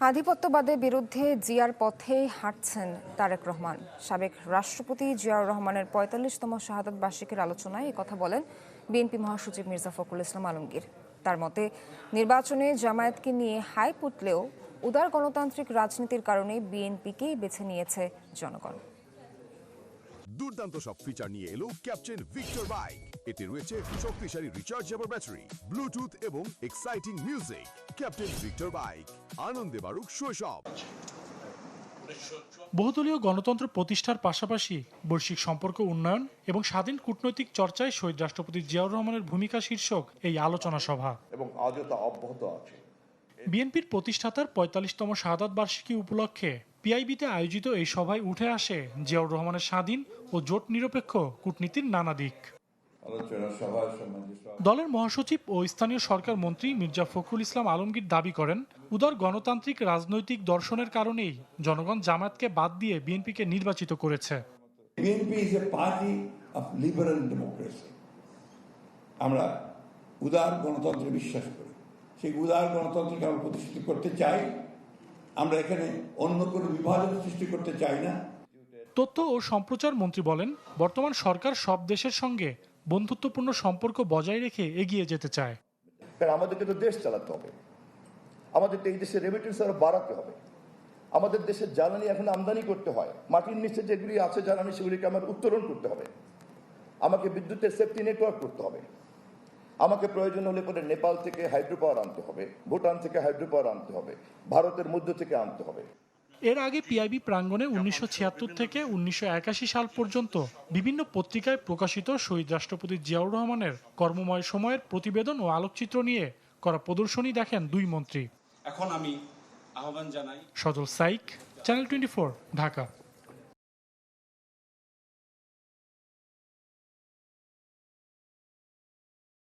আধিপত্যবাদের বিরুদ্ধে জিয়ার পথে হাঁটছেন তারেক রহমান। সাবেক রাষ্ট্রপতি জিয়াউর রহমানের ৪৫তম শাহাদাত বার্ষিকীর আলোচনায় কথা বলেন বিএনপি মহাসচিব মির্জা ফখরুল ইসলাম আলমগীর। তার মতে, নির্বাচনে জামায়াতকে নিয়ে হাইপ উঠলেও উদার গণতান্ত্রিক রাজনীতির কারণে বিএনপিকেই বেছে নিয়েছে জনগণ। দুর্দান্ত সব ফিচার নিয়ে এলো ক্যাপ্টেন ভিক্টর বাইক। এতে রয়েছে শক্তিশালী রিচার্জেবল ব্যাটারি, ব্লুটুথ এবং exciting music. Captain Victor bike, আনন্দে বাড়ুক শৈশব। বহুদলীয় গণতন্ত্র প্রতিষ্ঠার পাশাপাশি বৈশ্বিক সম্পর্ক উন্নয়ন এবং স্বাধীন কূটনৈতিক চর্চায় শহীদ রাষ্ট্রপতি জিয়াউর রহমানের ভূমিকা শীর্ষক এই আলোচনা সভা এবং আজও তা অব্যাহত আছে। বিএনপির প্রতিষ্ঠাতার ৪৫তম শাহাদাত বার্ষিকী উপলক্ষে পিআইবিতে আয়োজিত এই সভায় উঠে আসে জিয়াউর রহমানের স্বাধীন ও জোট নিরপেক্ষ কূটনীতির নানা দিক। দলের মহাসচিব ও স্থানীয় সরকার মন্ত্রী মির্জা ফখরুল ইসলাম আলমগীর দাবি করেন, উদার গণতান্ত্রিক রাজনৈতিক দর্শনের কারণেই জনগণ জামায়াতকে বাদ দিয়ে বিএনপিকে নির্বাচিত করেছে। BNP is a party of liberal democracy. আমরা উদার গণতন্ত্রে বিশ্বাস করি। সেই উদার গণতন্ত্রকে আমরা প্রতিষ্ঠিত করতে চাই। আমরা এখানে অন্য কোনো বিভাজন সৃষ্টি করতে চাই না। তথ্য ও সম্প্রচার মন্ত্রী বলেন, বর্তমান সরকার সব দেশের সঙ্গে বন্ধুত্বপূর্ণ সম্পর্ক বজায় রেখে এগিয়ে যেতে চায়। কারণ আমাদেরকে তো দেশ চালাতে হবে, আমাদের তো এই দেশের রেমিটেন্স আরো বাড়াতে হবে। আমাদের দেশের জ্বালানি এখন আমদানি করতে হয়, মাটির নিচে যেগুলি আছে জ্বালানি সেগুলিকে আমার উত্তোলন করতে হবে। আমাকে বিদ্যুতের সেফটি নেটওয়ার্ক করতে হবে। আমাকে প্রয়োজন হলে পরে নেপাল থেকে হাইড্রো পাওয়ার আনতে হবে, ভুটান থেকে হাইড্রো পাওয়ার আনতে হবে, ভারতের মধ্য থেকে আনতে হবে। এর আগে পিআইবি প্রাঙ্গণে ১৯৭৬ থেকে ১৯৮১ সাল পর্যন্ত বিভিন্ন পত্রিকায় প্রকাশিত শহীদ রাষ্ট্রপতি জিয়াউর রহমানের কর্মময় সময়ের প্রতিবেদন ও আলোকচিত্র নিয়ে করা প্রদর্শনী দেখেন দুই মন্ত্রী। এখন আমি আহ্বান জানাই। সজল সাইক, চ্যানেল 24, ঢাকা।